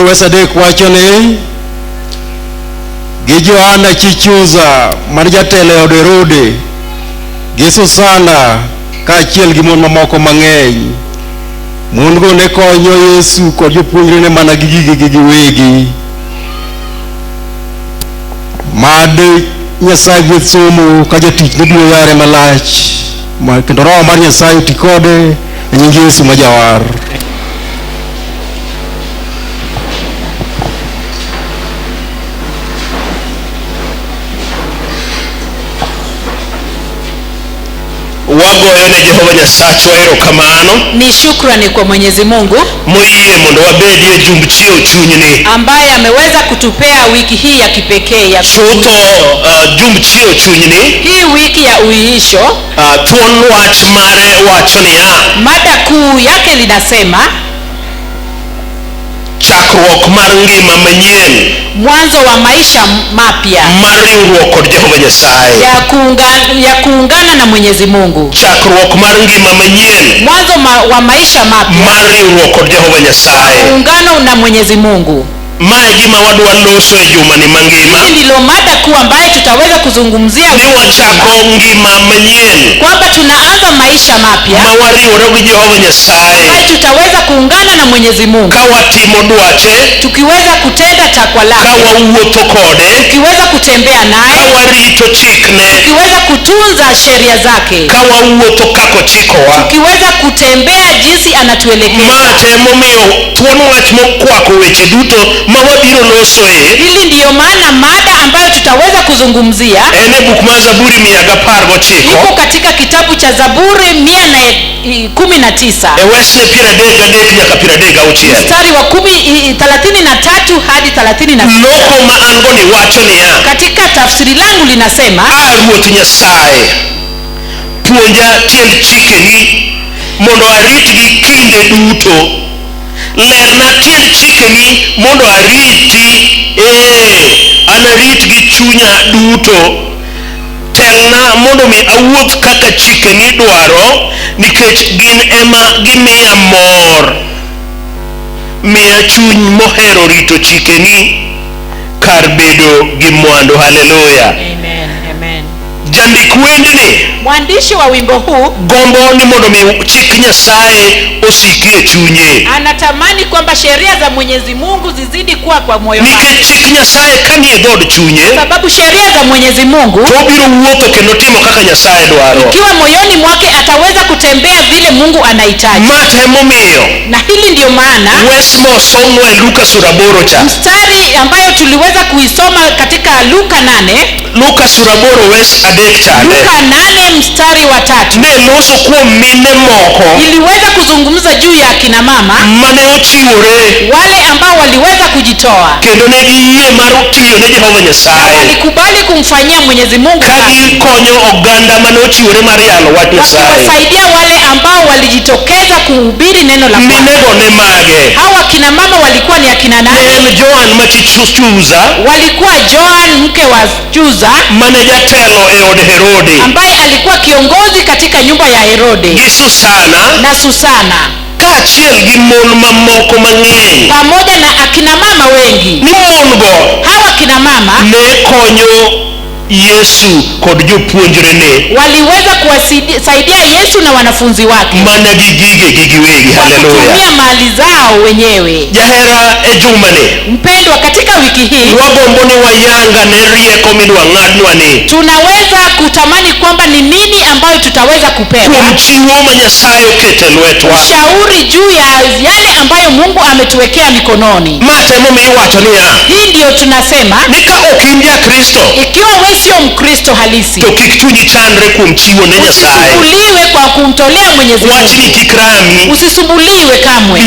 Wesadek wachone gi Joana Chichuza mar jatelo od Herode gi Susana kaachiel gi mon mamoko mang'eny. Mon go ne konyo Yesu kod jopuonjrene mana gi gigegi giwegi. Mad Nyasaye gwedh somo ka jatich ne biro yare malach kendo Roho mar Nyasaye oti kode e nying Yesu ma Jawar. Wagoyo ne Jehova Nyasaye erokamano. Ni shukrani kwa Mwenyezi Mungu moyie mondo wabedie jumb chiew chunyni, ambaye ameweza kutupea wiki hii ya kipekee ya chutho jumb chiew chunyni. Hii wiki ya uiisho, thuon wach mare wacho niya, mada kuu yake linasema chakruok mar ngima manyien, mwanzo wa maisha mapya mar riwruok kod Jehova Nyasaye, ya kuungana na Mwenyezi Mungu. chakruok mar ngima manyien, Mwanzo wa maisha mapya mar riwruok kod Jehova Nyasaye, kuungana na Mwenyezi Mungu. Mae gima wadwa loso e juma ni mangima. Hii ndilo mada kuu ambayo tutaweza kuzungumzia ni wachako ngima manyien, kwamba tunaanza maisha mapya mawariwore gi Jehova Nyasaye, ambayo tutaweza kuungana na Mwenyezi Mungu ka watimo dwache, tukiweza kutenda takwa lake, ka wawuotho kode, tukiweza kutembea naye, ka warito chikne, tukiweza kutunza sheria zake, ka wawuotho kako chikowa, tukiweza kutembea jinsi anatuelekeza. Mate momiyo thuon wach mokwako weche duto ma wabiro losoe. Hili ndiyo maana mada ambayo tutaweza kuzungumzia ene buk ma Zaburi 119 iko katika kitabu cha Zaburi 119 e wesne 33 nyaka 36, mstari wa 33 hadi 36. loko ma an go ni wacho niya, katika tafsiri langu linasema, Ruoth Nyasaye puonja tiend chikeni mondo aritgi kinde duto, lerna tiend chikeni mondo ariti, anarit gi chunya duto, telna mondo mi awuoth kaka chikeni dwaro, nikech gin ema gimiya mor. Miya chuny mohero rito chikeni kar bedo gi mwandu. Haleluya. Amen, amen. Jandik wendni, mwandishi wa wimbo huu gombo ni mondo mi chik Nyasaye osikie chunye, anatamani kwamba sheria za Mwenyezi Mungu zizidi kuwa kwa moyo wake, nikech chik Nyasaye kanie god chunye, sababu sheria za Mwenyezi Mungu to biro wuotho kendo timo kaka Nyasaye dwaro, ikiwa moyoni mwake ataweza kutembea vile Mungu anahitaji. Mate momiyo, na hili ndio maana wes mosomwa e Luka sura 8 cha, mstari ambayo tuliweza kuisoma katika Luka 8, Luka sura 8 wes 3 cha, Luka 8 mstari wa 3, ne loso kuom mine moko iliweza kuzungumza juu ya kina mama mane ochiwore, wale ambao waliweza kujitoa kendo ne giyie mar tiyo ne Jehova Nyasaye, walikubali kumfanyia Mwenyezi Mungu kazi, konyo oganda mane ochiwore mar yalo wach Nyasaye, wakiwasaidia wale ambao walijitokeza kuhubiri neno la Mungu. minego ne mage, Hawa kina mama walikuwa ni akina nani? ne en Joan ma chi Chuza, Walikuwa Joan mke wa Chuza mane jatelo e od Herode, ambaye alikuwa kiongozi katika nyumba ya Herode, gi Susana, na Susana, kaachiel gi mon mamoko mang'eny. pamoja na akina mama wengi. Ni mon go Hawa kina mama ne konyo Yesu kod jopuonjrene waliweza kuwasaidia Yesu na wanafunzi wake mana gi gigegi giwegi. Haleluya. kutumia mali zao wenyewe. Jahera e jumani, Mpendwa, katika wiki hii wagombo ni wayanga ne rieko midwa ng'adnwa ni tunaweza kutamani kwamba ni nini ambayo tutaweza kupewa kuom chiwo ma Nyasaye okete lwetwa, ushauri juu ya yale ambayo Mungu ametuwekea mikononi. Mate momiyo iwacho niya, Hii ndiyo tunasema, ni ka ok in ja Kristo ikiwa wewe sio Mkristo halisi, to kik chunyi chandre kuom chiwo ne Nyasaye, usisumbuliwe kwa kumtolea Mwenyezi Mungu. wachni kik rami, Usisumbuliwe kamwe.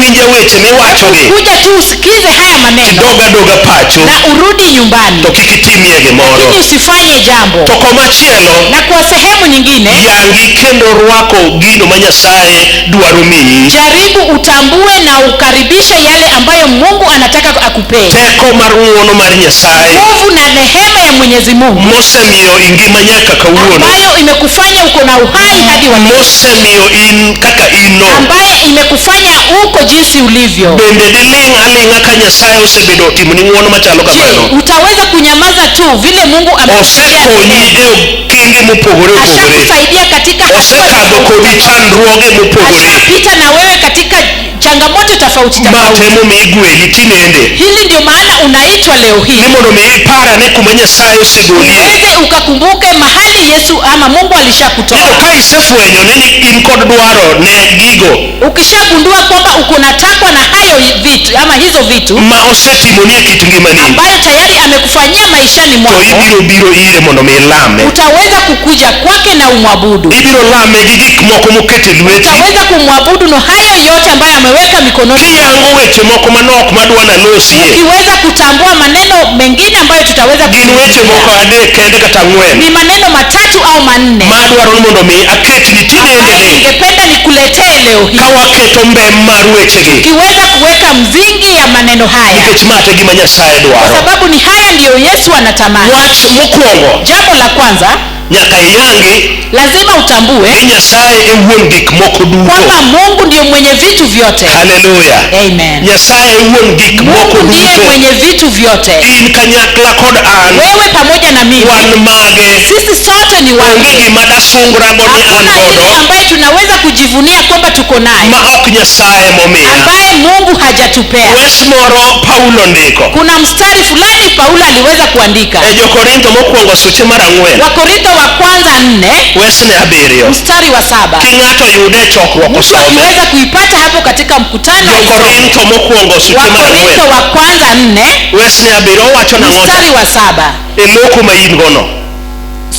winja weche miwachogi, Kuja tu usikize haya maneno doga pacho, na urudi nyumbani, to kik itimie gimoro. lakini usifanye jambo. To komachielo, Na kwa sehemu nyingine, yangi kendo rwako gino ma Nyasaye dwaro miyi, jaribu utambue na ukaribishe yale ambayo Mungu anataka akupee. teko mar ng'wono mar Nyasaye Nguvu na rehema ya Mwenyezi Mungu mosemiyo ingima nyaka kawuono, ambayo imekufanya uko na uhai hadi wa leo, mosemiyo in kaka ino, ambaye imekufanya uko jinsi ulivyo. bende diling' aling'a ka Nyasaye osebedo otimoni ng'uono machalo kamano? Utaweza kunyamaza tu vile Mungu Osekonyi e okenge mopogore opogore, ashakusaidia katika osekadho kodi chandruoge mopogore, ashapita na wewe katika changamoto tofauti tofauti. matemo migweli tinende Hili ndio maana unaitwa leo hii ni mondo mi iparane kuma Nyasaye osegolie. uweze ukakumbuke mahali Yesu ama Mungu alishakutoa. Nino ka isefwenyo ni in kod dwaro ne gigo Ukishagundua kwamba uko na takwa na hayo vitu ama hizo vitu ma osetimoni e kit ngimani, ambayo tayari amekufanyia maishani to mwako, ibiro biro ire mondo mi ilame. utaweza kukuja kwake na umwabudu. Ibiro lame gi gik moko mokete lweti, Utaweza kumwabudu na hayo yote ambayo ameweka mikononi mwako. kiyang'o weche moko manok madwa nalosie. Ukiweza kutambua maneno mengine ambayo tutaweza Gin weche moko adek kende kata ang'wen ni maneno matatu au manne madwaro ni mondo mi aketni tinende ambayo ni ningependa nikuletee leo hii, ka waketo mbem mar wechegi, ukiweza kuweka mzingi ya maneno haya, nikech mate gima Nyasaye kwa dwaro. sababu ni haya ndiyo Yesu anatamani. Wach mokwongo, Jambo la kwanza, nyaka iyangi lazima utambue ni Nyasaye e wuon gik moko duto. kwamba Mungu ndiyo mwenye vitu vyote. Haleluya. Amen. Nyasaye e wuon gik moko Mungu ndiye duto. mwenye vitu vyote. In kanyakla kod an Wewe pamoja na mimi, wan mage, sisi sote ni onge wake. gima dasungrago ni an Hakuna ile godo ambaye tunaweza kujivunia kwamba tuko naye ma ok Nyasaye momiya. ambaye Mungu hajatupea. Wes moro Paulo ndiko Kuna mstari fulani Paulo aliweza kuandika, e Jokorintho mokwongo suche mar 4 Wakorintho wa kwanza 4 wesne 7. mstari wa 7. King'ato yude e chokruok Mtu osome. akiweza kuipata hapo katika mkutano, Jokorintho mokwongo suche mar Wakorintho 4 wa kwanza 4 wesne 7 owacho nang'o mstari wa 7. e loko ma in gono.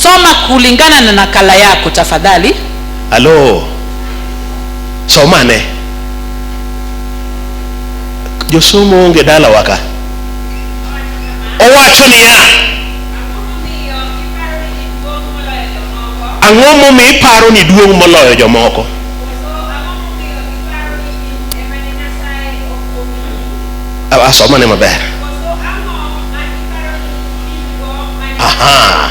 Soma kulingana na nakala yako tafadhali. Alo, somane. Josomo onge dala waka. Owacho niya, ang'o momiyo iparo ni duong' moloyo jomoko? Asomane maber. Aha.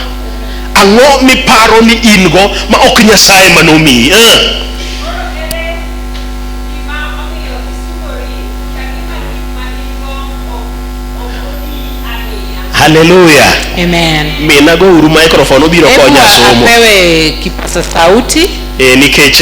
Ang'o miparo ni in go ma ok Nyasaye manomiyi? Haleluya. Amen. Mina go uru microphone obiro konya somo. Apewe kipasa sauti. Nikech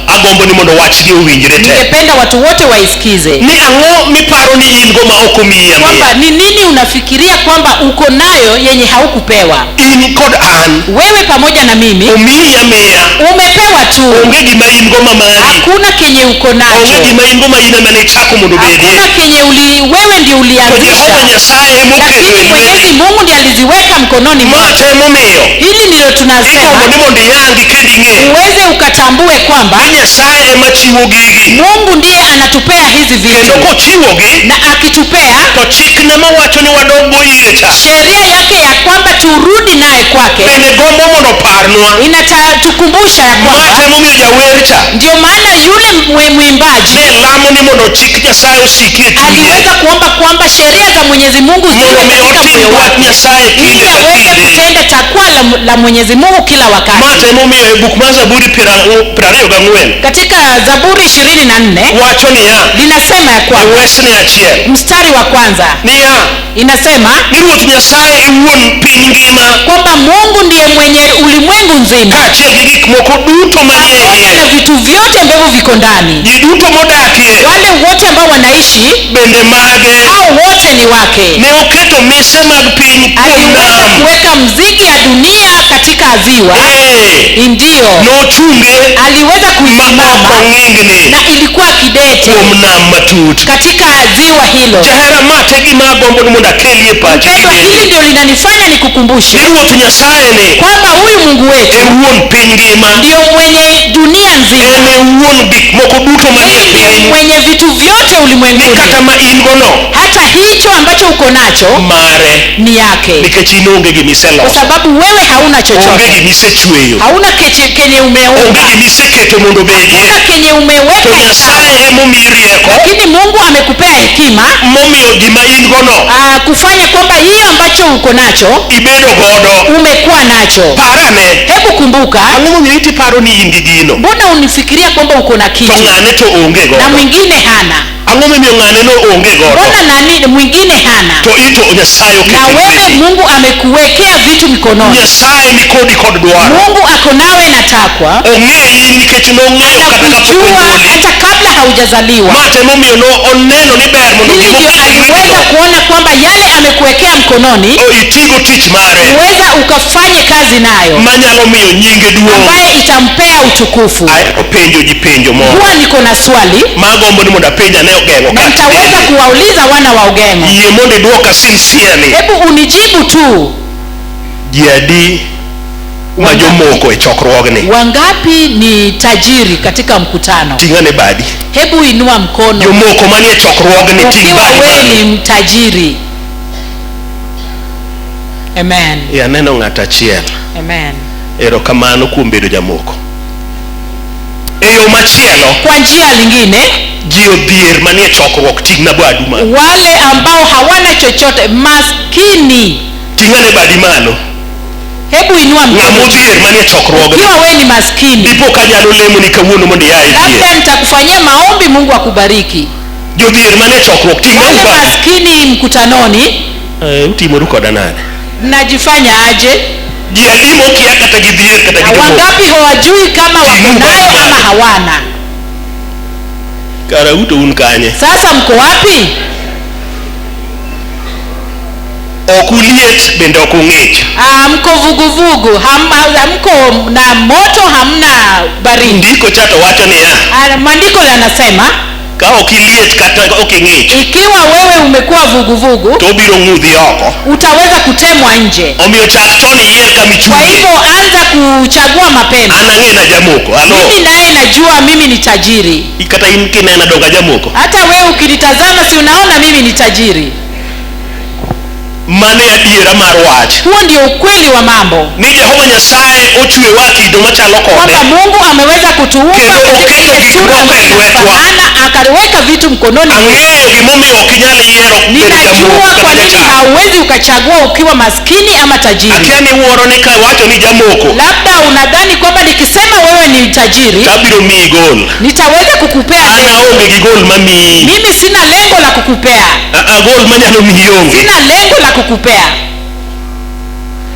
agombo ni mondo wachgi owinjre te. Ningependa watu wote waisikize. Ni ang'o miparo ni in go ma ok omiyi? Kwamba ni nini unafikiria kwamba uko nayo yenye haukupewa? In kod an, Wewe pamoja na mimi omiyi amiya. umepewa tu. Onge gima in go ma mari. Hakuna kenye uko nacho. Onge gima in go ma in ema ne ichako mondo bedie. Hakuna kenye wewe ndio To ulianzisha. Jehova Nyasaye emoketo Lakini e Mwenyezi lweti. Mungu ndiye aliziweka mkononi mwako. Mate emomiyo Hili ndilo tunasema igombo ni mondo iyangi kendo ing'e uweze ukatambue kwamba ni Nyasaye ema chiwo gigi, Mungu ndiye anatupea hizi vitu, kendo kochiwogi na akitupea to chikne mawacho ni wadoggo ire cha sheria yake ya kwamba turudi naye kwake bende gombo mondo parnwa. inatukumbusha ya kwamba Mate emomiyo jawer cha ndio maana yule mwimbaji ne lamo ni mondo chik Nyasaye osiki e chunye, aliweza kuomba kwamba sheria za Mwenyezi Mungu ziwe mondo mi katika otim moyo wach wake Nyasaye ili kinde ka aweze kinde. kutenda takwa la Mwenyezi Mungu kila wakati. Mate emomiyo e buk mar Zaburi 24 Katika Zaburi 24 wacho niya linasema ya e kwamba wesne achiel mstari wa kwanza niya inasema ni Ruoth Nyasaye e wuon piny ngima kwamba Mungu ndiye mwenye ulimwengu nzima kaachiel gi gik moko duto manie pamoja na iye. vitu vyote ambavyo viko ndani. Ji duto modakie Wale wote ambao wanaishi bende mage. hao wote ni wake. Ne oketo mise mag piny kuom Aliweza nam. kuweka mziki ya dunia katika ziwa, ndio Nochunge aliweza kuisimama mamoko ng'ingni na ilikuwa kidete kuom nam matut. katika ziwa hilo. Jahera mate gima agombo ni mondo akeli e pachi Mpendwa, hili ndio linanifanya nikukumbushe ni Ruoth Nyasaye ni kwamba huyu Mungu wetu e wuon piny ngima. ndio mwenye dunia nzima, En e wuon gik moko duto manie yeye ndio piny. mwenye vitu vyote Ni ulimwenguni. kata ma in gono Hata hicho ambacho uko nacho mare, ni yake, nikech in onge kwa gimiseloso, sababu wewe hauna onge chochote, gimisechweyo, hauna kenye onge umeumba, gimiseketo mondo bedie. hauna kenye To umeweka sawa. Nyasaye emomiyi rieko Lakini Mungu amekupea hekima momiyo gima in gono kufanya kwamba hiyo ambacho uko nacho ibedo godo. umekuwa nacho. Parane, Hebu kumbuka, ang'o momiyo itiparo ni in gi gino mbona unifikiria kwamba uko na to kitu ng'ane to onge na godo? mwingine hana? ang'o momiyo ng'ane no onge godo mbona nani mwingine hana to ito Nyasaye na wewe Mungu amekuwekea vitu mikononi. Nyasaye ni kod dwaro. Mungu ako nawe na takwa, Ong'eyi nikech nong'eyo kata anakujua hata kabla haujazaliwa. mate momiyo no oneno ni ber mondo Hili ndio aliweza kuona kwamba yale amekuwekea mkononi itigo tich mare uweza ukafanye kazi nayo manyalo miyo nyinge duong' ambaye itampea utukufu. Penjo ji penjo moro Huwa niko na swali magombo ni mondo apenja ne Ogeng'o na nitaweza kuwauliza wana wa Ogeng'o. yie mondo idwoka sincerely. Hebu unijibu tu. Jiadi majomoko e chokruogni. Wangapi ni tajiri katika mkutano? Ting'ane badi. Hebu inua mkono. Jomoko manie chokruogni ukiwa wewe ni mtajiri. Amen. Ya neno ng'ata achiel. Amen. Erokamano kuom bedo jamoko. Eyo machielo, kwa njia lingine, ji odhier manie chokruok ting'na badu malo. Wale ambao hawana chochote, maskini, ting'ane badi malo. Hebu inua mkono. Ng'ama odhier manie chokruogni. Ukiwa wewe ni maskini, dipo ka nyalo lemo ni kawuono mondo ia idhier. labda nitakufanyia maombi Mungu akubariki. Jodhier manie chokruok ting'na wale badu. maskini mkutanoni, utimoru koda nade? Mnajifanya aje? Ji alimo kia kata gidhier kata gidhier. Wangapi hawajui kama wako nayo ama hawana? Kara uto un kanye. Sasa mko wapi? Okuliet bende okung'ich. Mko vuguvugu, mko na moto, hamna baridi. Ndiko chato wacho ni ya. Maandiko yanasema ka okiliet kata oking'ich, ikiwa wewe umekuwa vuguvugu, to biro ng'udhi oko, utaweza kutemwa nje. Omiyo chak chon yier kama ichunye. Kwa hivyo anza kuchagua mapema. Anang'e na jamoko. Alo. Mimi naye najua mimi ni tajiri. Kata in kinena donga jamoko. Hata wewe ukinitazama si unaona mimi ni tajiri. Mane adiera mar wach. Huo ndio ukweli wa mambo. Ni Jehova Nyasaye ochwewa kido machalo kode. Kwamba Mungu ameweza kutuumba katika sura na akaweka vitu mkononi. Ang'eyo gimomiyo ok inyal yiero bedo jamoko kata kwa nini hauwezi ukachagua ukiwa maskini ama tajiri. Akia ni wuoro ni kawacho ni jamoko. Labda unadhani kwamba nikisema wewe ni tajiri, tabiro miyi gol. Nitaweza kukupea lengo. Anaonge gi gol mamiyi. Mimi sina lengo la kukupea. Gol manyalo miyi onge. Sina lengo la kukupea.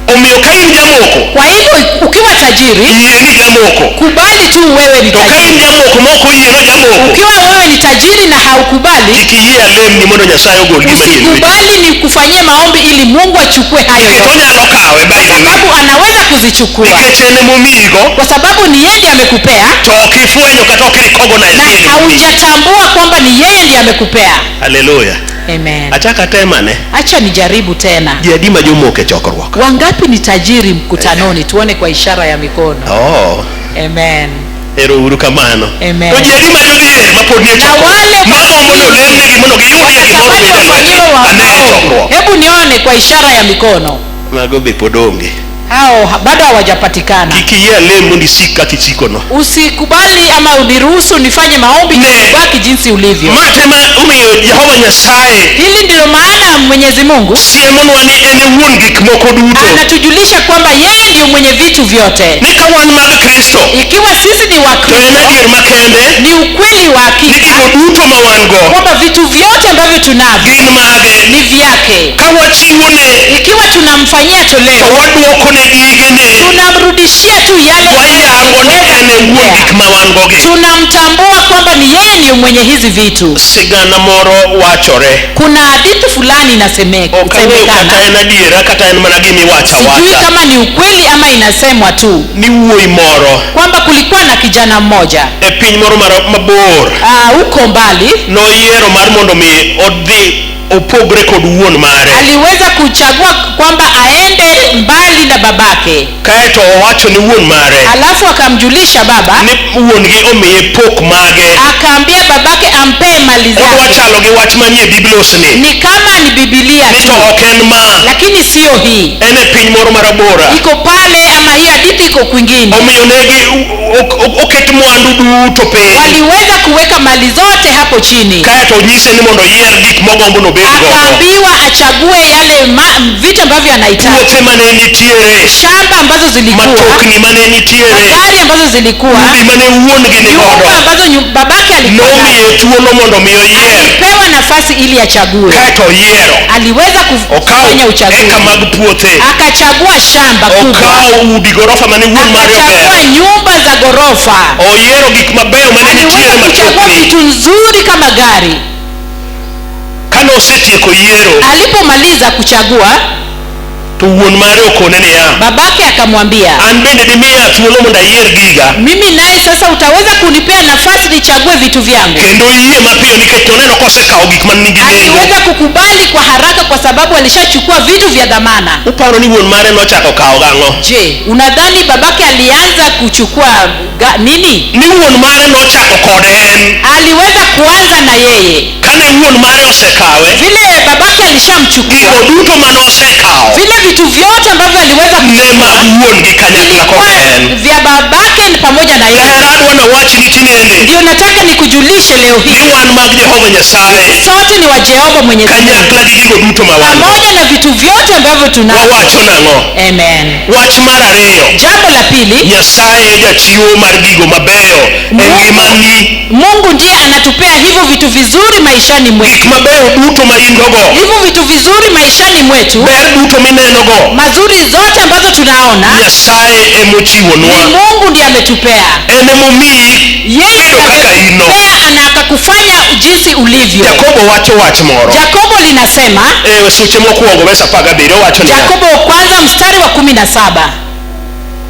Omiyo ka in jamoko. Kwa hivyo ukiwa tajiri, yie ni jamoko. Kubali tu wewe ni tajiri. To ka in jamoko moko yiero jamoko. Ukiwa wewe ni tajiri na haukubali, ikiyie alem ni mondo Nyasaye ogol gima yie. Usikubali ni kufanyia maombi ili Mungu achukue hayo yote. Onyalo kawe by the way. Sababu anaweza kuzichukua. Nikech ene momigo. Kwa sababu ni yeye ndiye amekupea. To okifwenyo kata okrecognize ni yeye. Haujatambua kwamba ni yeye ndiye amekupea. Haleluya. Amen. Achaka temane. Acha nijaribu tena. Jiadima jomoke chokruok. Wangapi ni tajiri mkutanoni? Tuone kwa ishara ya mikono. Amen. Ero kamano. Amen. To jiadima jodhier mapod nie chokruok. Magombo no lemnegi mondo giyudie gimoro midwaro. Ane chokruok. Hebu nione kwa ishara ya mikono. Mago be pod onge. Hao bado hawajapatikana. Kikiyie lem mondo isik kaka isikono. Usikubali ama uniruhusu nifanye maombi kubaki jinsi ulivyo. Matema umiyo Jehova Nyasaye. Hili ndilo maana Mwenyezi Mungu siemonwa ni ene wuon gik moko duto. Anatujulisha kwamba yeye ndiye mwenye vitu vyote. Ni kawan mag Kristo. Ikiwa sisi ni wa Kristo. To ene makende. Ni ukweli wa hakika. Ni gigo duto ma wan go. Kwamba vitu vyote ambavyo tunavyo gin mage. Ni vyake. Ka wachiwone. Ikiwa tunamfanyia toleo. To waduoko ne gigene. Tunamrudishia tu yale wayango ni ene wuon gik ma wan go gi. Tunamtambua kwamba ni yeye ndiye mwenye hizi vitu. Sigana moro wachore. Kuna hadithi fulani inasemekana. Kata ena diera kata en mana gimi wacha. Sijui kama ni ukweli ama inasemwa tu. Ni wuoi moro. Kwamba kulikuwa na kijana mmoja. E piny moro mabor. Huko mbali. Noyiero mar mondo mi odhi opogre kod wuon mare. Aliweza kuchagua kwamba aende mbali na babake. Kaeto owacho ni wuon mare. Alafu akamjulisha baba. Ni wuon gi omiye pok mage. Akaambia babake ampe mali zake. Wachalo gi wach manie Biblos ni. Ni kama ni Biblia tu. To ok en ma. Lakini sio hii. Ene piny moro marabora. Iko pale ama hiyo hadithi iko kwingine. omiyo negi oket mwandu duto piny Waliweza kuweka mali zote hapo chini, kaeto onyise ni mondo oyier gik mogombo nobed godo, akaambiwa achague yale vitu ambavyo anahitaji, puothe mane nitiere, shamba ambazo zilikuwa, matokni mane nitiere, magari ambazo zilikuwa, udi mane wuon-gi ni nyumba godo, ambazo babake alikuwa nazo. nomiye thuolo mondo mi oyier, Alipewa nafasi ili achague. kaeto oyiero, Aliweza kufanya okaw uchaguzi, eka mag puothe, akachagua shamba kubwa, okaw udi gorofa mane wuon mare akachagua ogero, nyumba za gorofa, oyiero gik mabeyo mane nitiere, aliweza kuchagua matokni. vitu nzuri kama gari. Kane osetieko yiero, Alipomaliza kuchagua, to wuon mare okone niya, babake akamwambia, an bende dimiya thuolo mondo ayier giga, mimi naye sasa utaweza kunipea nafasi nichague vitu vyangu? kendo iyie mapiyo nikech toneno kosekawo gik man nigi nengo. Aliweza kukubali kwa haraka kwa sababu alishachukua vitu vya dhamana. Uparo ni wuon mare nochako kawo gang'o? Je, unadhani babake alianza kuchukua nini? Ni wuon mare nochako kode en. Aliweza kuanza na yeye. Kane wuon mare osekawe, Vile babake alishamchukua, gigo duto mane osekawo vile vitu vyote ambavyo aliweza ne kuchukua mag wuon gi kanyakla ilikuwa kode en. vya babake pamoja na yeye. Hera adwa nawachni tinende Ndio nataka nikujulishe leo ni hii, wan mag Jehova Nyasaye, sote ni wa Jehova Mwenyezi Mungu, kanyakla gi gigo duto ma wan go. pamoja na vitu vyote ambavyo tunavyo. Wawacho nang'o? Amen. Wach mar ariyo, Jambo la pili, Nyasaye e jachiwo mar gigo mabeyo e ngimani. Mungu ndiye anatupea hivyo vitu vizuri maishani Gik mwetu. mabeyo duto ma in gogo, Hivyo vitu vizuri maishani mwetu, ber duto minenogo, mazuri zote ambazo tunaona, Nyasaye emochiwonwa. ni Mungu ndiye ametupea. En emomiyi Yeye bedo kaka inno. amekupea na akakufanya jinsi ulivyo. Jakobo wacho wach moro Yakobo linasema, e suche mokwongo verse 17 wacho niya, Yakobo kwanza mstari wa 17.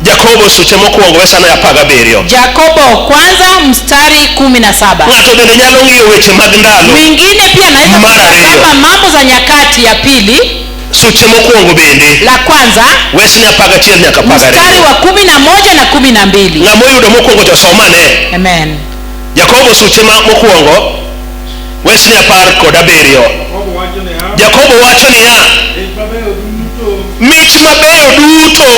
Jakobo suche mokwongo verse 17, Yakobo kwanza mstari 17. ng'ato bende nyalo ng'iyo weche mag ndalo. Mwingine pia anaweza Mara ariyo. kusoma Mambo za Nyakati ya pili Suche mokwongo bende la kwanza verse 11 nyaka mstari 12. wa 11 na 12. Ng'ama oyudo mokwongo to somane. Amen. Jakobo suche mokwongo verse 17. Jakobo wacho niya, mich mabeyo duto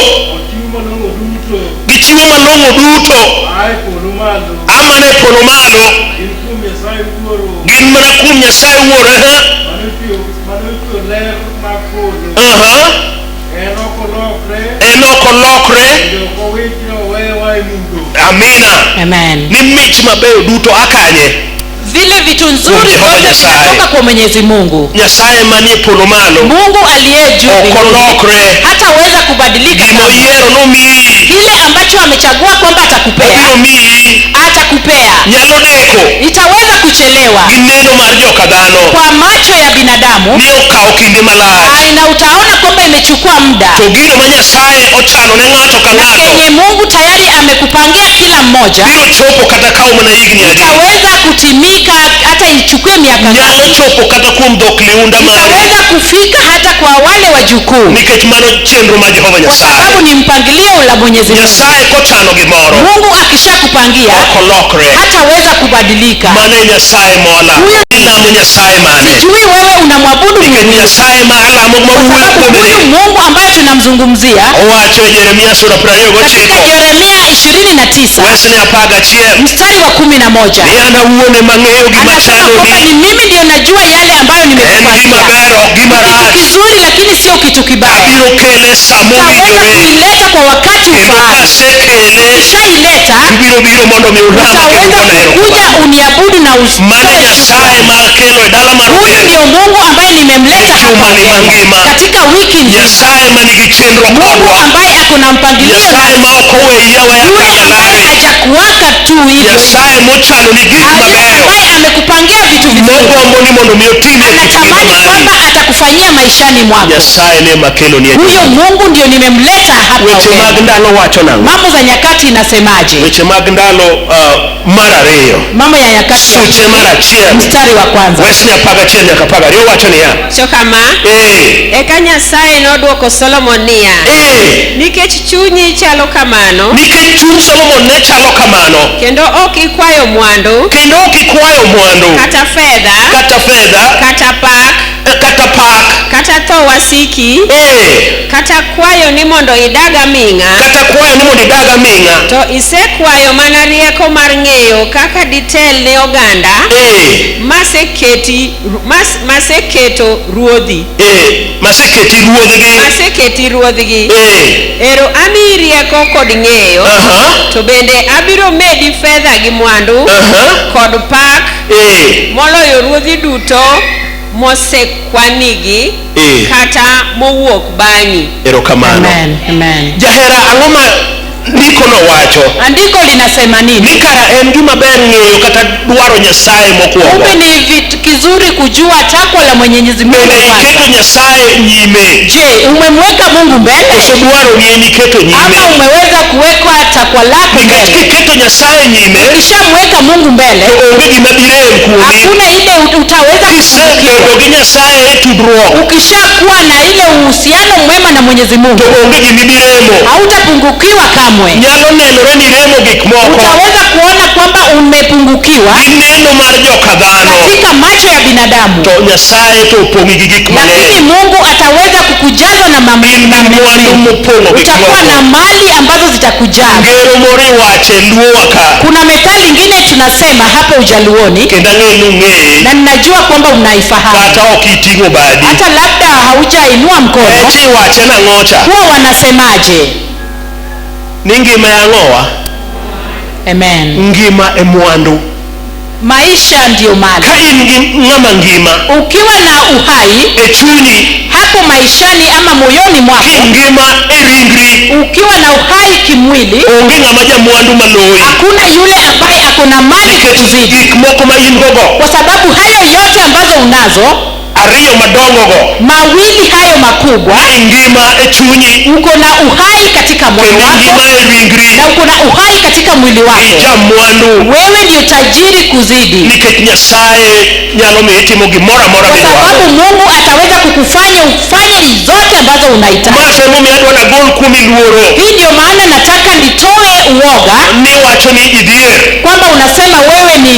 gi chiwo malong'o duto amane polo malo gin mana kuom Nyasaye Wuoro. En ok olokre. Amina. Amen. Ni mich mabeyo duto akanye? Vile vitu nzuri Jehova zote Nyasaye. zinatoka kwa Mwenyezi Mungu. Nyasaye manie polo malo Mungu aliye juu ok mbinguni olokre. hataweza kubadilika. Gima oyiero nomiyi, Kile ambacho amechagua kwamba atakupea, obiro miyi. atakupea. Nyalo deko Itaweza kuchelewa gi neno mar joka dhano kwa macho ya binadamu, ni okawo kinde malach, na utaona kwamba imechukua muda, to gino ma Nyasaye ochano ne ng'ato ka ng'ato yenye Mungu tayari amekupangia kila mmoja biro chopo kata kawo mana higni adi, itaweza kutimika, hata ichukue miaka nyalo ngapi. chopo kata kuom dhok liunda mari, Itaweza kufika hata kwa wale wajukuu, nikech mano chenro mar Jehova kwa Nyasaye. sababu ni mpangilio la Mwenyezi Mungu. Nyasaye kochano gimoro Mungu akishakupangia ok olokre. hataweza kubadilika. Mane Nyasaye mola. Ilamo Nyasaye mane? Sijui wewe unamwabudu Nikech Mungu, Nyasaye ma alamo kwa mawuoyo sababu kuome huyu ni Mungu ambaye tunamzungumzia owacho e Jeremia sura katika 29 Yeremia 29 verse 11, mstari wa 11 ni an awuone mang'eyo gima anasema kwamba chandoni. ni mimi ndio najua yale ambayo En gima nimekupangia. ber ok gima Kitu rach. kizuri lakini sio kitu kibaya. Abiro kele sa Naweza mowinjore, kuileta kwa wakati kendo ufaao. kasekele Shaileta ibiro biro mondo mi urama kendo utaweza gona kuja erokamano. uniabudu na Mane Nyasaye ma akelo e dala mar huyu Kenya, ndio Mungu ambaye nimemleta hapa jumani mangima. katika wiki nzima. Nyasaye ma nigi chenro Mungu kodwa, ambaye ako na mpangilio, Nyasaye ma ok oweyi awaya yule kaka ambaye lare, hajakuwaka tu hivyo, Nyasaye mochano ni gik yule mabeyo ambaye amekupangia vitu vizuri, mogombo ni mondo mi otime e kit ngima anatamani mari. kwamba atakufanyia maishani mwako. Nyasaye ne makelo ni Huyo Mungu ndio nimemleta hapa. weche mag ndalo wacho nang'o? Mambo za Nyakati inasemaje? Weche mag ndalo mar ariyo Mambo ya Nyakati suche mar achiel mstari wa kwanza. verse 11 nyaka 12 wacho niya, To kama eka Nyasaye nodwoko Solomon niya, nikech chunyi chalo kamano nikech chuny Solomon ne chalo kamano, kendo ok ikwayo mwandu kendo ok ikwayo mwandu kata fedha kata fedha kata pak kata pak kata tho wasiki kata kwayo ni mondo idaga ming'a to isekwayo mana rieko mar ng'eyo kaka ditel ne oganda maseketo ruodhi maseketi ruodhgi ero amiyi rieko kod ng'eyo to bende abiro medi fedha gi mwandu kod pak moloyo ruodhi duto mosekwanigi kata mowuok bang'i. Erokamano. Amen. Jahera ang'oma ndiko no wacho. Andiko linasema nini? Nikara en gima ber ng'eyo kata dwaro Nyasaye mokwongo. Kumbe ni vitu kizuri kujua takwa la Mwenyezi Mungu kwanza. Keto Nyasaye nyime. Je, umemweka Mungu mbele? Dwaro ni keto nyime. Ama umeweza kuweka takwa lako mbele? Keto Nyasaye nyime. Ukishamweka Mungu mbele, hakuna ile utaweza kusikia Nyasaye tudruok. Ukishakuwa na ile uhusiano mwema na Mwenyezi Mungu, hautapungukiwa kamwe. Nyalo nenore ni remo gik moko. Utaweza kuona kwamba umepungukiwa neno mar joka dhano katika macho ya binadamu. To Nyasaye to upongi gi gik mang'eny. Lakini Mungu ataweza kukujaza na mambo utakuwa na mali ambazo zitakujaa. Ngero mori wache luoka. Kuna methali nyingine tunasema hapo Ujaluoni, na ninajua kwamba unaifahamu. Hata ukitingo badi. Hata labda haujainua mkono. Eti wache na ngocha. Huwa wanasemaje? Ngima ya ngoa. Amen. Ngima emwandu. Maisha ndiyo mali. Ngama ngima. Ukiwa na uhai echuni hapo maishani ama moyoni mwako, ngima eringri. Ukiwa na uhai kimwili, onge ngama jamwandu maloi. Hakuna yule ambaye akona mali kuzidi. Gik moko ma in gogo. Kwa sababu hayo yote ambazo unazo, ariyo madongo go, mawili hayo makubwa, ngima echunyi. Uko na uhai katika moyo wako, na uko na uhai katika mwili wako. Wewe ni utajiri kuzidi. Nikech Nyasaye nyalo miyo itimo gimoro amora kwa sababu Mungu ataweza kukufanya ufanye zote ambazo unahitaji. Hii ndio maana nataka nitoe uoga. Ni wacho ni idhier. Kwamba unasema wewe ni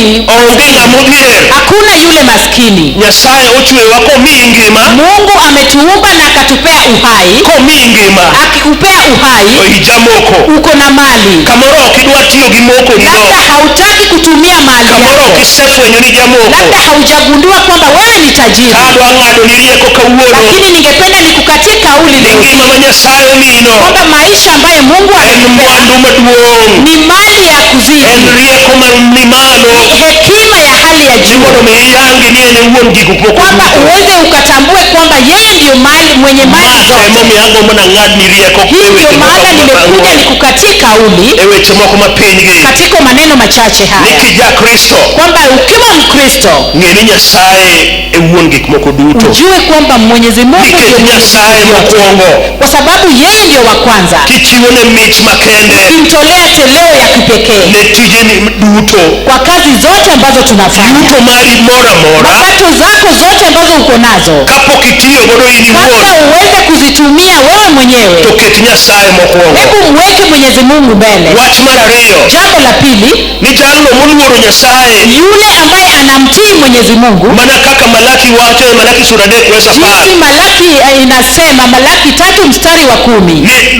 hakuna yule maskini. Nyasaye ochwe wako ngima. Mungu ametuumba na akatupea uhai. Akikupea uhai, uko na mali. Labda hautaki kutumia mali yako. Labda haujagundua kwamba wewe ni tajiri. Lakini ningependa nikukatie kauli leo kwamba maisha ambayo Mungu amekupea ni mali ya kuzidi. Ni hekima ya hali ya juu. Kwamba uweze ukatambue kwamba yeye ndio mwenye mali zote. Hii ndio maana nimekuja nikukatie kauli katika maneno machache haya. Kwamba ukiwa Mkristo, ujue kwamba Mwenyezi Mungu kwa sababu yeye ndio wa kwanza. Ukimtolea teleo ya kipekee kwa kazi zote ambazo tunafanya, mapato zako zote ambazo uko nazo, kabla uweze kuzitumia wewe mwenyewe, hebu mweke Mwenyezi Mungu mbele. Jambo la pili, yule ambaye anamtii Mwenyezi Mungu, jinsi Malaki inasema, Malaki 3 mstari wa 10,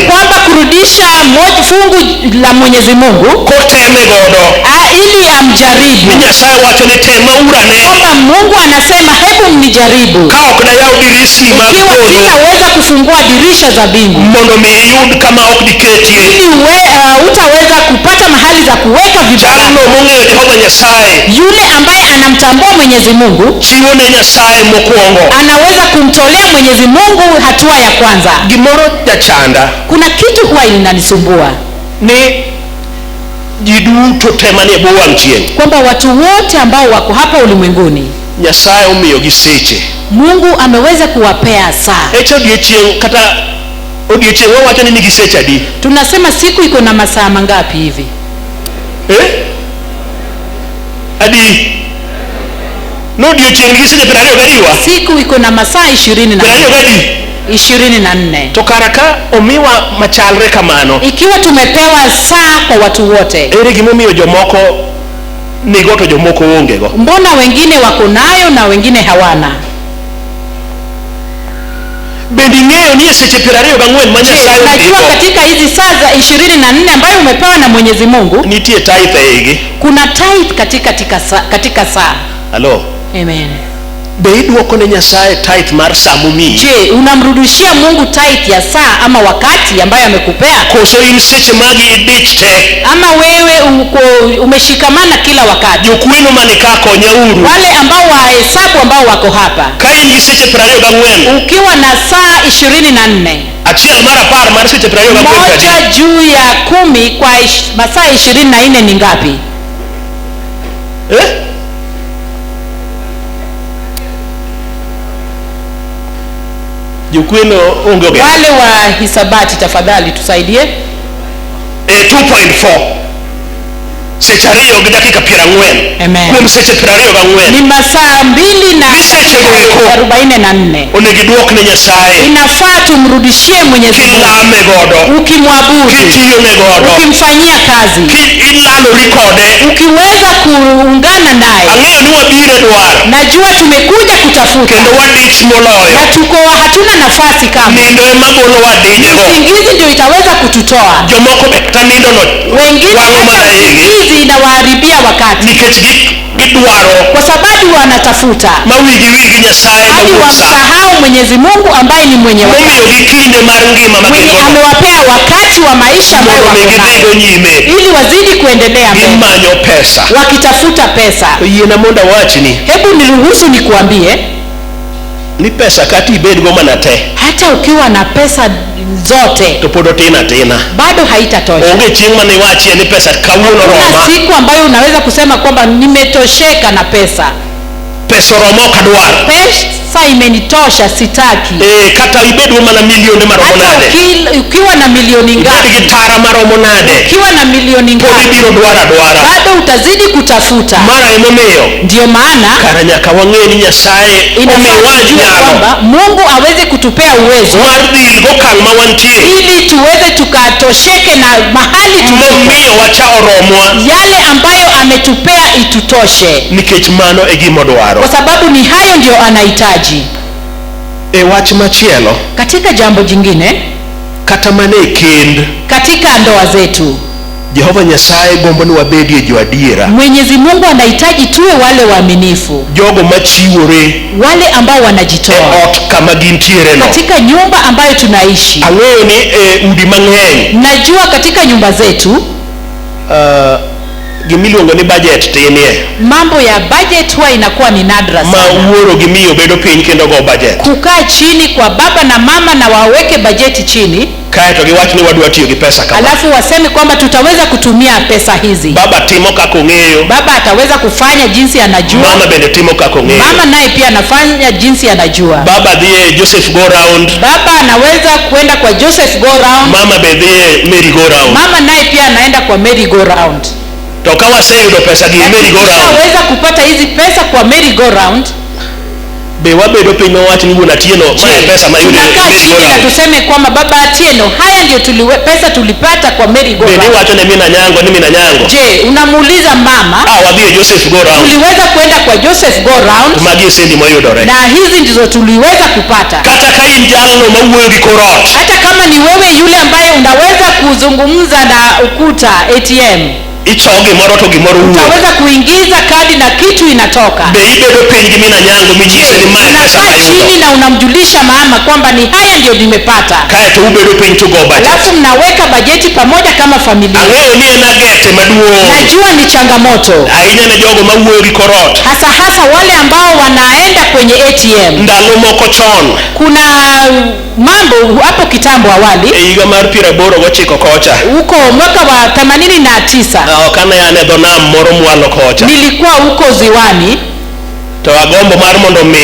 kwamba kurudisha fungu la Mwenyezi Mungu ili amjaribu. Kwamba Mungu anasema hebu mnijaribu ikiwa sitaweza kufungua dirisha za mbingu, ili utaweza kupata mahali za kuweka vibaya. Yule ambaye anamtambua Mwenyezi Mungu anaweza kumtolea Mwenyezi Mungu hatua ya kwanza. Kuna kitu huwa inanisumbua ni jiduto temane buwamchien, kwamba watu wote ambao wako hapa ulimwenguni Nyasaye umiyo giseche. Mungu ameweza kuwapea saa. Kata odiechieng wawacho ni giseche adi? Tunasema siku iko na masaa mangapi hivi? Adi no odiechieng giseche 20 siku iko na masaa 24. To karaka omiwa machalre kamano, ikiwa tumepewa saa kwa watu wote, ere gimomiyo jomoko nigo to jomoko ongego. Mbona wengine wako nayo na wengine hawana? Bendi ng'eyo ni seche 24 ma Nyasaye unajua katika hizi saa za 24 ambayo umepewa na Mwenyezi Mungu nitie tithe higi. Kuna tithe katika saa. Hello. Amen. Be iduoko ne Nyasaye tithe mar saa momi? Je, unamrudishia Mungu tithe ya saa ama wakati ambayo amekupea? Koso in seche magi idich te? Ama wewe umeshikamana kila wakati? Jokweno manika konyauru. Wale ambao wahesabu ambao wako hapa. Ka in seche 24. Ukiwa na saa 24. Achiel mar 10 mar seche 24. Moja juu ya 10 kwa masaa 24 ni ngapi? Jokweno onge. Wale wa hisabati tafadhali tusaidie. 2.4 seche 2 gi dakika 40. Kuom seche 24 ni masaa 2 na dakika 44. Onego iduok ne Nyasaye. Inafaa tumrudishie Mwenyezi Mungu. Kilame godo. Ukimwabudu. Kitiyone godo. Ukimfanyia kazi. Ilalori kode. Ukiweza kuungana naye. Ang'eyo ni wabire dwaro. Najua tumekuja kutafuta. Kendo wadich moloyo. Na tuko hatuna nafasi kama. Nindo ema golo wadinyego. Usingizi ndio itaweza kututoa. Jomoko bekta nindo no. Wengine usingizi inawaharibia wakati. Nikech gidwaro. Kwa sababu wanatafuta. Mawigi Nyasaye. Hadi wamsahau Mwenyezi Mungu ambaye ni mwenye wakati. Momiyo gikinde mar ngima magego. Amewapea wakati wa maisha ambayo wako nayo. Ili wazidi kuendelea mbele. Imanyo pesa. Wakitafuta pesa. Yena monda wachni. Hebu niruhusu nikuambie. Ni pesa kati ibed go mana te. Hata ukiwa na pesa zote. To podo tena. Bado haitatosha. Onge chieng' mane wachi ni pesa kawuono roma. Kuna siku ambayo unaweza kusema kwamba nimetosheka na pesa. Pesa romo kadwaro. Pesa imenitosha sitaki. Kata ibedo mana milioni maromo nade. Hata ukiwa na milioni ngapi? Ibed gi tara maromo nade. Ukiwa na milioni ngapi? Podi biro dwara. Bado utazidi kutafuta. Mara emomiyo. Ndio maana kara nyaka wang'e ni Nyasaye omiwaj nyalo. Mungu aweze kutupea uwezo. Mar dhi go kang' ma wantie. Ili tuweze tukatosheke na mahali tuliyo wacha oromwa. Yale ambayo ametupea itutoshe. Nikech mano e gima dwaro. Kwa sababu ni hayo ndio anahitaji. Wach machielo. Katika jambo jingine. Kata mane kend. Katika ndoa zetu. Jehova Nyasaye gombo ni wabedie jo adiera. Mwenyezi Mungu anahitaji tuwe wale waaminifu. Jogo machiwore. Wale ambao wanajitoa. Ot kama gintiere no. Katika nyumba ambayo tunaishi. Ang'eyo ni udi mang'eny. Najua katika nyumba zetu. Gimiluongo ni budget tinie. Mambo ya budget huwa inakuwa ni nadra sana. Mauoro gimiyo bedo piny kendo go budget. Kukaa chini kwa baba na mama na waweke bajeti chini. Kae to giwach ni wadwa tiyo gi pesa kama. Alafu waseme kwamba tutaweza kutumia pesa hizi. Baba timo kako ng'eyo. Baba ataweza kufanya jinsi anajua. Mama bende timo kako ng'eyo. Mama naye pia anafanya jinsi anajua. Baba dhie Joseph go round. Baba anaweza kwenda kwa Joseph go round. Mama bedhie Mary go round. Mama naye pia anaenda kwa Mary go round. To kawa sayudo pesa gi Mary go round. Tunaweza kupata hizi pesa kwa Mary go round. Be wabedo piny wawach ni wuon Atieno mae pesa mayudo Mary go round. Na tuseme kwamba baba Atieno haya ndio pesa tulipata kwa Mary go round. Be ni wacho ne mina nyango ni mina nyango. Je, unamuuliza mama? Wadhie Joseph go round. Tuliweza kwenda kwa Joseph go round. Magi sendi moyudore. Na hizi ndizo tuliweza kupata. Kata ka in jalno mawuoyo gi korot. Hata kama ni wewe yule ambaye unaweza kuzungumza na ukuta ATM. Ichogi moro to gimoro wuo. Utaweza kuingiza kadi na kitu inatoka. Be ibedo piny gi mina nyango minyise ni mae pesa mayudo. Chini na unamjulisha mama kwamba ni haya ndio nimepata. Kae to ubedo piny to go budget. Alafu mnaweka bajeti pamoja kama familia. Ang'eyo ni en agete maduong'. Najua ni changamoto. Ahinya ne jogo mawuoyo gi korot. Hasa wale ambao wanaenda kwenye ATM. Ndalo moko chon. Kuna mambo hapo kitambo awali. Higa mar 89 kocha. Huko mwaka wa 89. Kana yane dho nam moro mwalo kocha. Nilikuwa huko ziwani. To agombo mar mondo mi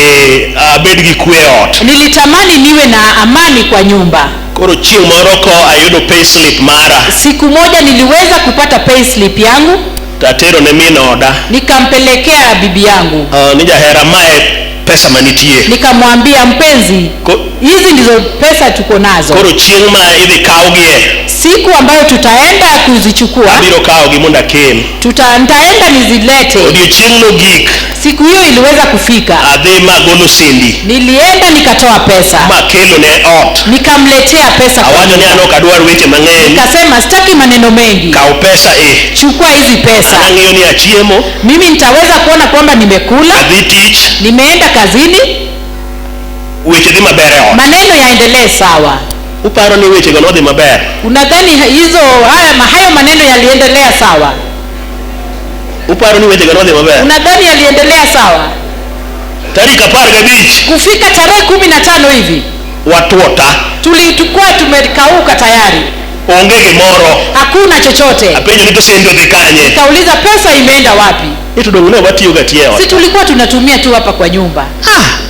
abed gi kwe ot. Nilitamani niwe na amani kwa nyumba. Koro chieng' moro ko ayudo payslip mara. Siku moja niliweza kupata payslip yangu. Tatero ne min oda. Nikampelekea bibi yangu. Ni jahera mae pesa manitie. Nikamwambia mpenzi. Hizi ndizo pesa tuko nazo. Koro chieng' ma idhi kawgie, Siku ambayo tutaenda kuzichukua, abiro kawgi mondo akel. nitaenda nizilete. Odiochieng' mogik, Siku hiyo iliweza kufika. adhi magolo sendi, Nilienda nikatoa pesa. makelo ne ot. Nikamletea pesa. Awacho ni an ok adwar weche mang'eny. Nikasema sitaki maneno mengi. Kaw pesa Chukua hizi pesa. Ang'eyo ni achiemo. Mimi nitaweza kuona kwamba nimekula. Adhi tich. Nimeenda kazini. Weche dhi maber e ot. Maneno yaendelee sawa. Uparo ni weche go nodhi maber? Unadhani hayo maneno yaliendelea sawa? Uparo ni weche go nodhi maber? Unadhani yaliendelea sawa? Tarik 15 kufika tarehe 15 hivi watuota, tulikuwa tumekauka tayari, onge gimoro, hakuna chochote. apenjo ni to sendi odhi kanye? Kauliza pesa imeenda wapi? Itudong'ne watiyo gatiyo. Si tulikuwa tunatumia tu hapa kwa nyumba.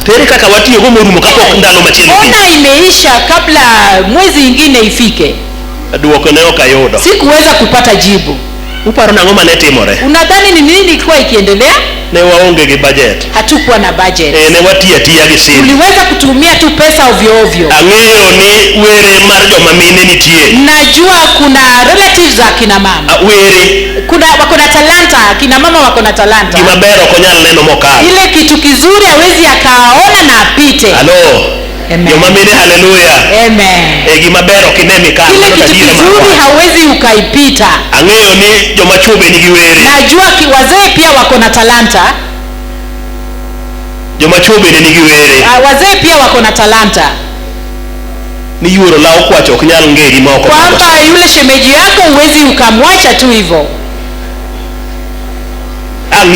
Tere kaka watiyo go morumo kapok ndalo machielo. Ona imeisha kabla mwezi ingine ifike. Duoko ne ok ayudo. Sikuweza kupata jibu. Uparo nang'o mane timore? Unadhani ni nini ilikuwa ikiendelea? Ne waonge gi budget. Hatukuwa na budget. Ne watiyo atiya gi simu. Tuliweza kutumia tu pesa ovyo ovyo. Ang'eyo ni were mar joma mine nitie. Najua kuna relatives za kina mama. Were Wako na talanta, kina mama wako na talanta. Gima ber ok onyal neno mokalo. Ile kitu kizuri hawezi akaona na apite. Halo. Amen. Joma mine haleluya. Amen. Gima ber ok ine mikalo. Ile kitu kizuri hawezi ukaipita. Ang'eyo ni joma chube nigi were. Najua wazee pia wako na talanta. Joma chube nigi were. Wazee pia wako na talanta. Ni yuoro lao kwacho ok nyal ng'e gima ok. Kwamba yule shemeji yako huwezi ukamwacha tu hivyo.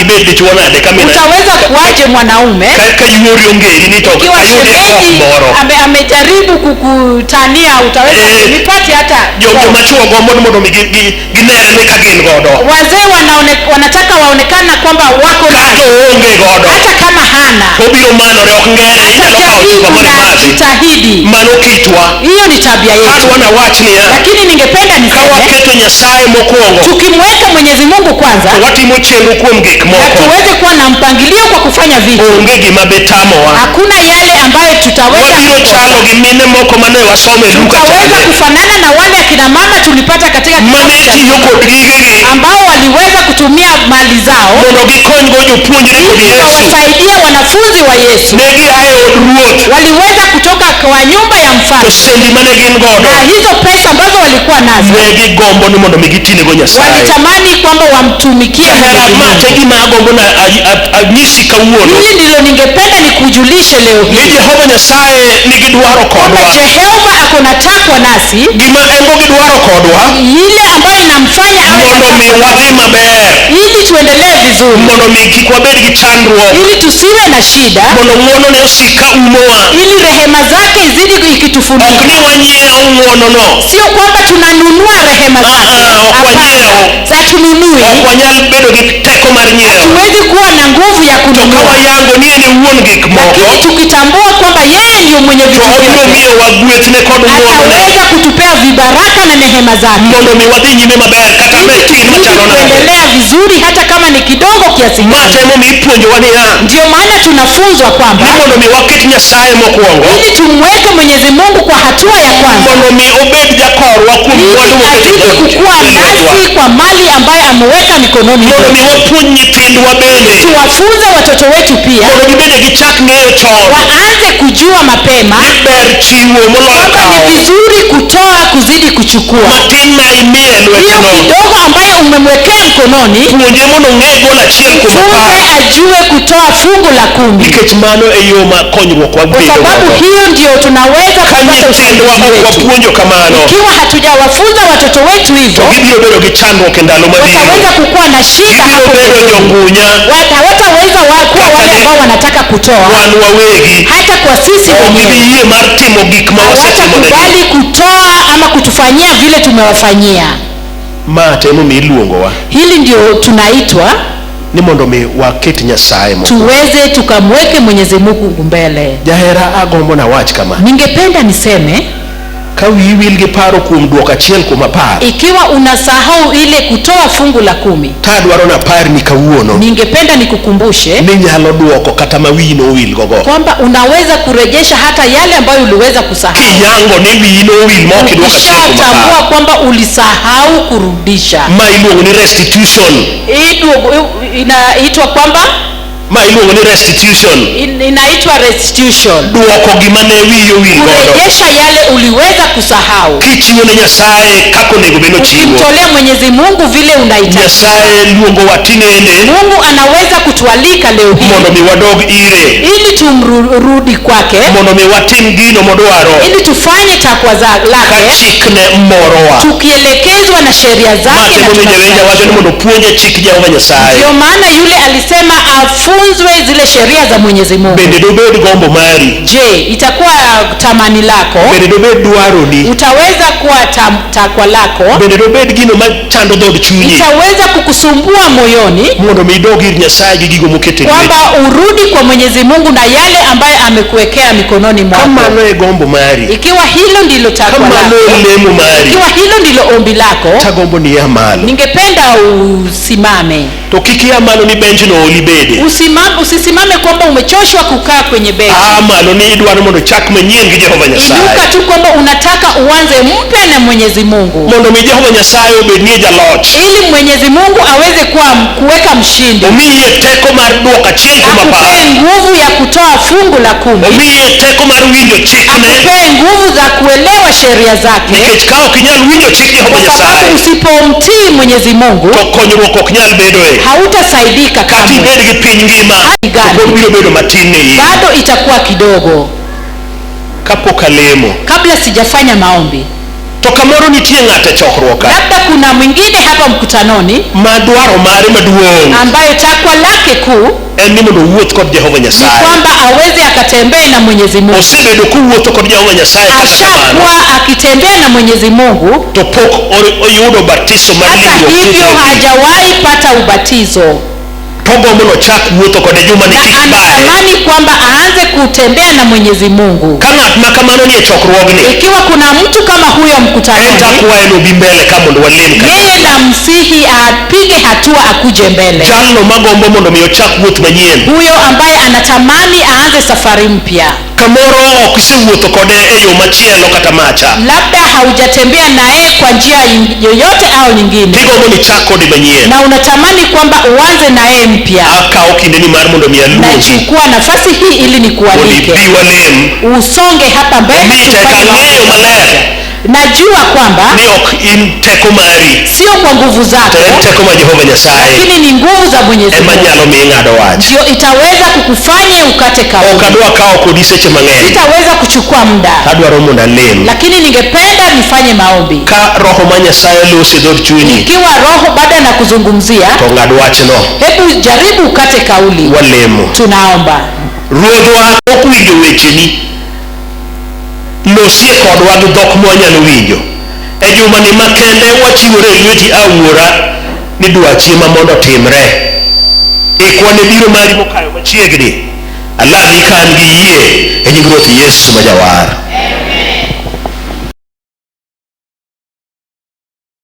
Ibed dichuo nade kama utaweza kuaje mwanaume ka yuori ongeri ni to ayude moro amejaribu kukutania, utaweza nipate hata joma chuo gombo mondo ginerne ka gin godo. Wazee wanataka waonekana kwamba wako nazo onge godo, hata kama hana obiro manore ok ng'ere inyalo kawo chupa mar maji jitahidi. Mano kitwa, hiyo ni tabia yetu. Wana watch ni lakini ningependa niseme kawa keto Nyasaye mokwongo, tukimweka Mwenyezi Mungu kwanza, watimo chengo kuom gik moko, tuweze kuwa na mpangilio kwa kufanya vitu. Onge gima betamowa, hakuna yale ambayo tutaweza chalo gi mine moko mane wasome Luka, tutaweza kufanana na wale akina mama tulipata katika ambao waliweza kutumia mali zao mondo gikonygo jopuonjre kod Yesu, wasaidia wanafunzi wa Yesu. Waliweza kutoka kwa nyumba ya mfalme, sendi mane gin godo, na hizo pesa ambazo walikuwa nazo gigombo ni mondo migitinego Nyasaye, walitamani kwamba wamtumikie gimagombo na anyisi kawuono. Hili ndilo ningependa nikujulishe leo hii, Jehova Nyasaye nigi dwaro kodwa, Jehova akona takwa nasi, gima engo gi dwaro kodwa, ile ambayo inamfanya mondo mi wadhi maber, ili tuendelee vizuri, mondo mi kik wabed gi chandruok, ili tusiwe na shida, mondo ng'wono ne osika umowa, ili rehema zake izidi ikitufunika. Ok ni wanyiewo ng'wono no, sio kwamba tunanunua rehema zake, hatununui, ok wanyal bedo gi teko mar nyiewo, hatuwezi kuwa na nguvu ya kununua, wayango ni en wuon gik moko, lakini tukitambua kwamba yeye ndio mwenye vitu obiro miyo wagwethne kod ng'wono, ataweza kutupea vibaraka na rehema zake, mondo mi wadhi nyime maber kata metin machalo nade, tuendelea vizuri hata kama ni kidogo kiasi gani. Matemo mi ipuonjowa ni ndio maana tunafunzwa kwamba mondo mi waket Nyasaye mokwongo, ili tumweke Mwenyezi Mungu kwa hatua ya kwanza, mondo mi obed jakorwa kuom mwandu kukua nasi kwa mali ambayo ameweka mikononi mwetu, mondo mi wapuonj nyithindwa bende, tuwafunze watoto wetu pia mondo gibede gichak ng'eyo chon, waanze kujua mapema ber chiwo moloyo kawo, ni vizuri kutoa kuzidi kuchukua. matin ma imiye lwetino, kidogo ambayo umemwekea mkononi, puonje mondo ng'e gol achiel kuom apar, ajue kutoa fungu la 10, nikech mano e yo ma konyruok kwa sababu hiyo ndio tunaweza kupata nyithindwa wapuonjo kamano. Ikiwa hatujawafunza watoto wetu hivyo, gibiro bedo gi chandruok e ndalo mabiro, wataweza kukuwa na shida hapo bedo jongunya, hawataweza kuwa wale ambao wanataka kutoa, wan wawegi hata kwa sisi wenyewe yie mar timo gik ma watakubali kutoa ama kutufanyia vile tumewafanyia. Matemo mi iluongowa, hili ndio tunaitwa ni mondo mi waket Nyasaye tuweze tukamweke Mwenyezi Mungu mbele. Jahera agombo na wach kama, ningependa niseme ka wiyi wil gi paro kuom duoko achiel kuom apar, ikiwa unasahau ile kutoa fungu la 10, tadwaro na parni kawuono ningependa nikukumbushe ni nyalo duoko kata ma wiyi nowil gogo, kwamba unaweza kurejesha hata yale ambayo uliweza kusahau. Kiyango ni wiyi nowil ma ok iduoko achiel kuom apar, tambua kwamba ulisahau kurudisha. Ma iluongo ni restitution. Inaitwa kwamba inaitwa restitution. Duoko gima ne wiyi owil godo, kurejesha yale uliweza kusahau. Kichiwo ne Nyasaye kako nego beno chiwo, ukimtolea Mwenyezi Mungu vile unahitaji. Nyasaye luongo watinende, Mungu anaweza kutualika leo hii mondo mi wadog ire, ili tumrudi kwake, mondo mi watim gino modwaro, ili tufanye takwa lake, chikne mmorowa, tukielekezwa na sheria zake. Na mondo puonje chik Jehova Nyasaye. Ndio maana yule alisema afunzwe zile sheria za Mwenyezi Mungu. Bende dobed gombo mari, je, itakuwa tamani lako? Bende dobed dwaroni, utaweza kuwa takwa lako? Bende dobed gino machando dhod chunyi, itaweza kukusumbua moyoni, mondo mi dog ir Nyasaye gi gigo mokete, kwamba urudi kwa Mwenyezi Mungu na yale ambayo amekuwekea mikononi mwako. Kama no e gombo mari, ikiwa hilo ndilo takwa lako, kama no lemo mari, ikiwa hilo ndilo ombi lako, tagombo ni amalo, ningependa usimame. To kiki amalo ni bench no olibede, usisimame kwamba umechoshwa kukaa kwenye benchi. Amalo ni idwaro mondo chak manyien gi Jehova Nyasaye. Inuka tu kwamba unataka uanze mpya na Mwenyezi Mungu, mondo mi Jehova Nyasaye obednie jaloch, ili Mwenyezi Mungu aweze kuweka mshindi. Omiye teko mar duoko achiel kuom apar, akupe nguvu ya kutoa fungu la 10, omiye teko mar winjo chikne, akupe nguvu za kuelewa sheria zake. Nikech ka ok inyal winjo chik Jehova Nyasaye, usipomtii Mwenyezi Mungu, to konyruok ok nyal bedoe, hautasaidika kamwe. Kati ibed gi piny ngima, biro bedo matin ne in, bado itakuwa kidogo. Kapok alemo, kabla sijafanya maombi, to kamoro nitie ng'ate chokruok, labda kuna mwingine hapa mkutanoni madwaro mare maduong', ambayo takwa lake kuu en ni mondo wuoth kod Jehova Nyasaye, ni kwamba aweze akatembee na Mwenyezi Mungu. Osebedo kuwuotho kod Jehova Nyasaye, ashakuwa akitembea na Mwenyezi Mungu, to pok oyudo batizo mar lingruok, hivyo hajawahi pata ubatizo. Togombo no chak wuotho kode juma ni anatamani kwamba aanze kutembea na Mwenyezi Mungu. Ka ng'at ma kamano ni e chokruogni, ikiwa kuna mtu kama huyo mkutanoni, takwaye no bi mbele ka mondo walem ka, yeye namsihi apige hatua akuje mbele. Jalno magombo mondo mi ochak wuoth manyien, huyo ambaye anatamani aanze safari mpya. Kamoro ok isewuotho kode e yo machielo kata macha, labda haujatembea naye kwa njia yoyote au nyingine, Igombo ni chak kode manyien, na unatamani kwamba uanze naye mpya. Akaw kindeni mar mondo mi aluongi, nachukua nafasi hii ili nikualike, usonge hapa mbele tufanye maler. Najua kwamba ni ok in teko mari, sio kwa nguvu zako, teko ma Jehova Nyasaye, lakini ni nguvu za Mwenyezi Mungu, emanyalo mi ng'ado wach, ndio itaweza kukufanya ukate kauli. Okadwa kawo kodi seche mang'eny, sitaweza kuchukua muda, adwaro mondo alem, lakini ningependa nifanye maombi. Ka Roho ma Nyasaye losi dhod chunyi, ikiwa Roho bado anakuzungumzia, to ng'ad wachno, hebu jaribu ukate kauli. Walemo. Tunaomba. Ruodhwa ok winjo wecheni, losie kodwa gi dhok mwanyalo winjo. E juma ni makende wachiwore e lweti Awuora ni dwachi ma mondo timre. Ikwane biro mari mokayo machiegni. Alami ka an gi yie e nying Ruoth Yesu ma Jawar.